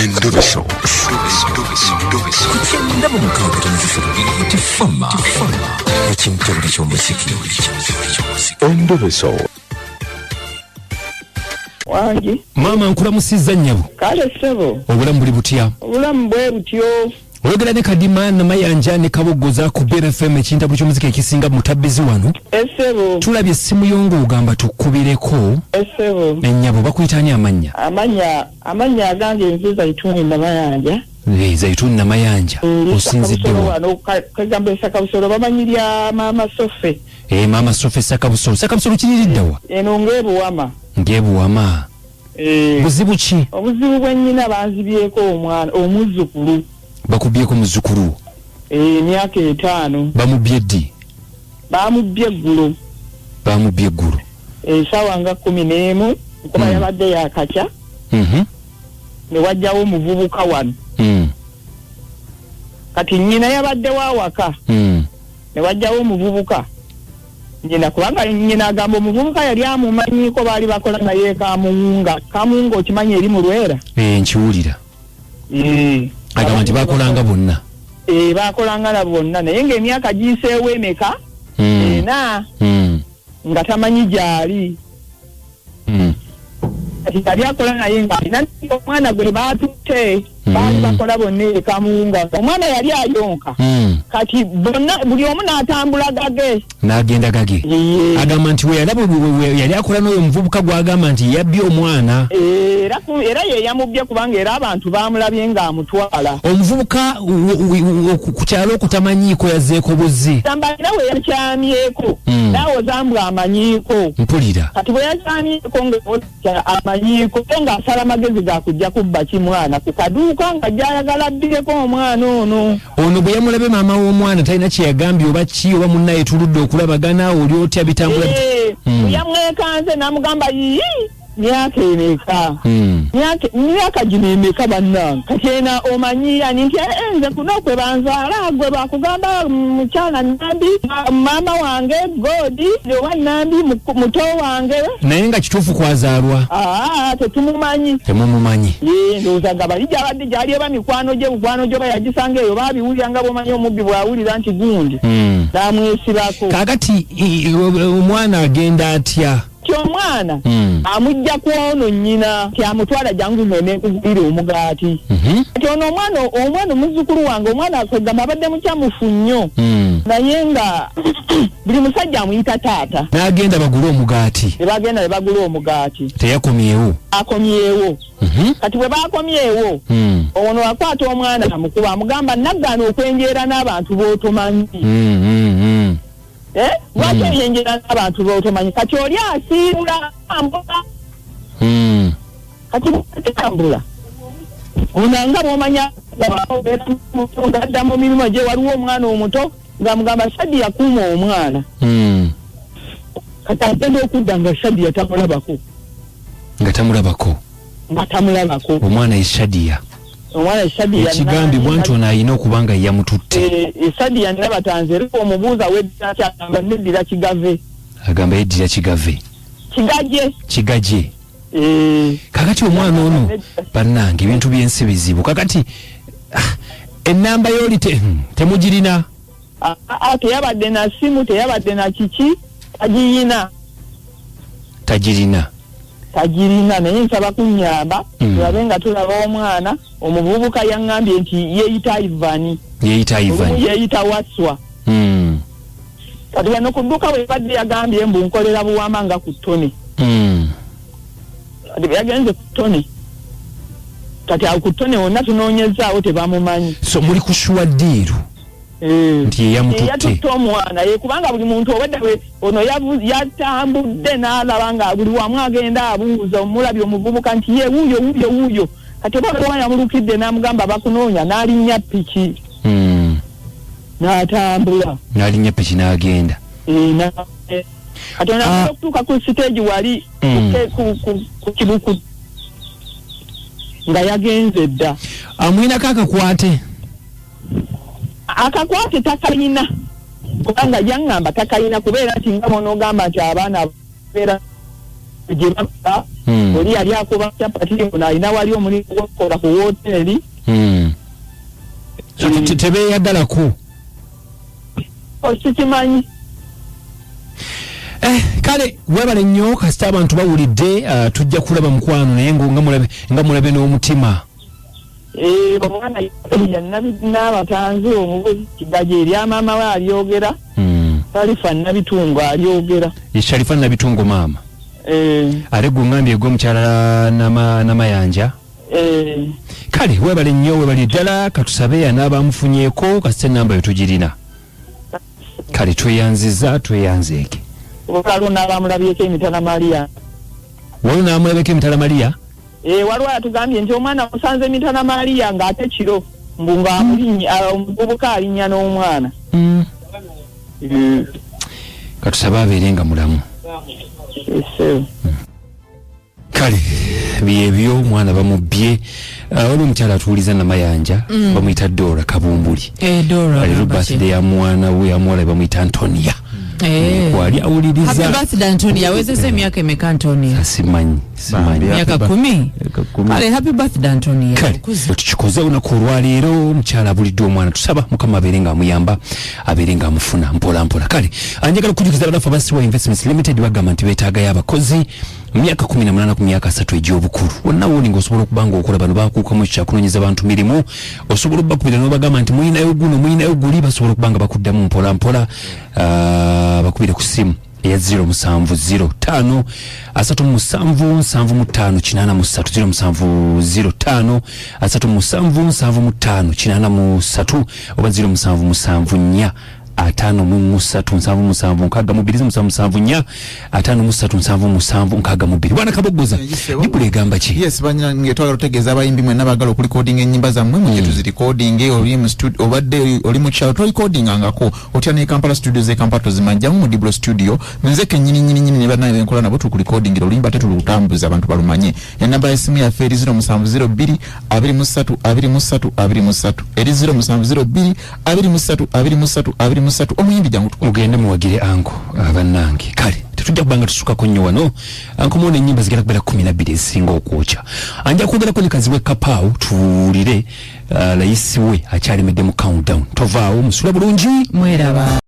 Endobeso. Kugenda mu mukaaga tifama ekintu ky'omuziki. Endobeso. Wange. Maama nkulamusizza nnyabo. Kale ssebo. Obulamu buli butya? Obulamu bwe butyo. Oyogera ne Kadima na Mayanja ne Kabogoza ku Bukedde FM ekintu ky'omuziki ekisinga mutabbizi wano. Essebo. Tulabye essimu yongo ogamba tukubireko. Essebo. Ennyabo bakuyitani amanya? Amanya agange nziza Zaituni na Mayanja. Zaituni na Mayanja. Osinziddewo. Wano kagamba Sakabusolo bamanyirya Maama Sofe. Maama Sofe Sakabusolo. Sakabusolo kiririddawa? Eno ng'ebuwama. Ng'ebuwama. Buzibu ki? Obuzibu bwennyina banzibyeko omwana Omuzukulu. Bakubyeko Omuzukulu. Emyaka 5. Bamubye ddi? Bamubye eggulo. Bamubye eggulo. Ensaawa nga 11 kuba yabadde yakakya. Ne wajjawo omuvubuka wano. Kati nnyina yabadde wawaka. Ne wajjawo omuvubuka. Nyina kubanga nyina agamba omuvubuka yali amumanyiko baali bakola naye kamunga okimanyi eri mu Lwera. Nkiwulira. Agamba nti bakolanga bonna. Bakolanga na bonna naye ng'emyaka giseewo emeka. Nga tamanyi gyali. Kati kali akola naye nga alina omwana gwe baatutte. Baali bakola bonna ekamunga. Omwana yali ayonka. Kati bonna buli omu n'atambula gage. N'agenda gage. Agamba nti yali akola n'oyo omuvubuka gw'agamba nti yabbye omwana. Era ye yamubye kubanga era abantu baamulabye ng'amutwala. Omuvubuka ku kyalo okutamanyiiko yazzeeko buzzi. Tambalira we yakyamyeko. Naawe ozambwa amanyiiko. Mpulira. Kati bwe yakyamyeko ng'amanyiiko ng'asala amagezi ga kujja kubba kimwana ku kaduuka nga gy'ayagala abbireko omwana ono. Ono bwe yamulabe maama w'omwana talina kye yagambye oba ki oba munnaye tuludde okulabagana oli otya bitambula. Yamwekanze n'amugamba yii myaka emeka. Myaka gino emeka bannange. Kati ena omanyi ani nti nze kuno kwe banzaala gwe bakugamba mukyala Nambi maama wange Godi owa Nambi muto wange. Naye nga kituufu kwazaalwa. Tetumumanyi. Temumumanyi. Ndowooza nga bali gyabadde gyali eba mikwano gye bayagisanga eyo baabiwulira nga bw'omanyi omubbi bw'awulira nti gundi. N'amwesibako. Kaakati omwana agenda atya? Omwana amujja kwono nnyina kyamutwala jangu nene kugulira omugaati. Kati ono omwana omuzukulu wange omwana akwegamba abadde mukyamufu nnyo. Naye nga buli musajja amuyita taata. N'agenda bagule omugaati. Ne bagenda ne bagula omugaati. Teyakomyewo. Akomyewo. Kati bwe baakomyewo ono akwata omwana amukuba amugamba Nagana okwenjeera n'abantu b'otomanyi. Lwaki oyenjera n'abantu b'otomanyi kati oli asiibula ambula. Kati bw'atambula ono nga bw'omanya ng'adda mu mirimu gye waliwo omwana omuto ng'amugamba Shadi yakuuma omwana. Kati agenda okudda nga Shadi yatamulabako. Nga tamulabako. Omwana ye Shadiya. Ekigambibwa nti ono alina okuba nga yamututte. Shadiya nabatanze era omubuuza weddira kyagamba neddira kigave. Agamba yeddira kigave. Kigaje. Kakati omwana ono bannange ebintu by'ensi bizibu. Kakati ennamba y'oli temugirina. Teyabadde na simu teyabadde na kiki tagirina. Naye nsaba kunnyamba tulabe nga tulaba omwana omuvubuka yaŋŋambye nti yeeyita Ivani. Yeeyita Waswa. Kati wano ku dduuka bwe badde yagambye mbu nkolera buwama nga ku ttone. Kati yagenze ku ttone. Kati awo ku ttone wonna tunoonyezaawo tebamumanyi. So muli kushuwa ddiiru. Nti yatutte omwana kubanga buli muntu obadde ono yatambudde n'alaba nga buli wamu agenda abuuza omulabye omuvubuka nti ye wuuyo. Kati oba olwa yamulukidde n'amugamba bakunoonya n'alinnya piki. N'atambula. N'alinnya piki n'agenda. Kati ona okutuuka ku siteegi wali ku kibuku nga yagenze dda. Amwinako akakwate. Akakwate takalina kubanga yaŋŋamba takalina kubeera nti nga bonoogamba nti abaana beera jibaka oli yali akuba chapati na ina wali omuli kola ku hoteli so tebe yadala ku osikimanyi kale webale nnyo kasita abantu bawulidde tujja kulaba mukwano naye nga mulabe n'omutima omwana n'abatanzi omubuzi kigaje eri amaama we alyogera Sharifa Nabitungo alyogera Sharifa Nabitungo maama ate gungambye egw'omukyala namayanja kale webale nnyo webale ddala katusabe anaabamufunyeeko kasita enamba yo tugirina kale tweyanzeeke waliwo n'abamulabyeko emitala Maria waliwo n'amulabeko emitala Maria waliwo yatugambye nti omwana musanze emitala Maria ng'ate kiro mbu omuvubuka alinnya n'omwana katusabe abeerenga mulamu kale byebyo omwana bamubbye waliwo omukyala atuwuliza namayanja bamuyita Dora Kabumbuli leero birthday ya mwana we amuwala bamuyita Antonia kwali awuliriza happy birthday Antonia wezese emyaka emeka Antonia simanyi myaka 10 kale happy birthday Antonia tukikoze olunaku olwaleero omukyala abulidde omwana tusaba mukama abeerenga amuyamba abeerenga amufuna mpola mpola kale anjagala okujukiza banafu abasiwa investments limited bagamba nti beetaagayo abakozi myaka 18 ku myaka 3 egy'obukulu wonna woni ng'osobola okuba ng'okola bano bakuukamu ekyo kyakunoonyeza bantu mirimu osobola obbakubira n'obagamba nti muyinayo guno muyinayo guli basobola okuba nga bakuddamu mpola mpola bakubire ku simu eya 0705 37758 0705 oba 0774 atano mu 377 nkaga mubiri 774 atano mu 377 nkaga mubiri bwana Kabogoza bibule gamba ki yes banya ngetwala otegeza abayimbi mwe nabagala ku recording enyimba za mwe mwe tuzi recording oli mu studio obadde oli mu chao to recording angako otya ne Kampala studio ze Kampala tozimanja mu Diblo studio nzeke nyini ne bana benkola nabo tu ku recording olimba tetu lutambuza abantu balumanye enamba esimu ya feri 0702 23 eri 0702 23 omuyimbi jangu mugende muwagire anko abannange kale tetujja kubanga tusukako nnyo wano anko muone ennyimba zigera kubera 12 ezisinga okwokya anja kwogerako ne kazi we Kapaawo tuwulire layisi we akyalemedde mu countdown tovaawo musula bulungi mweraba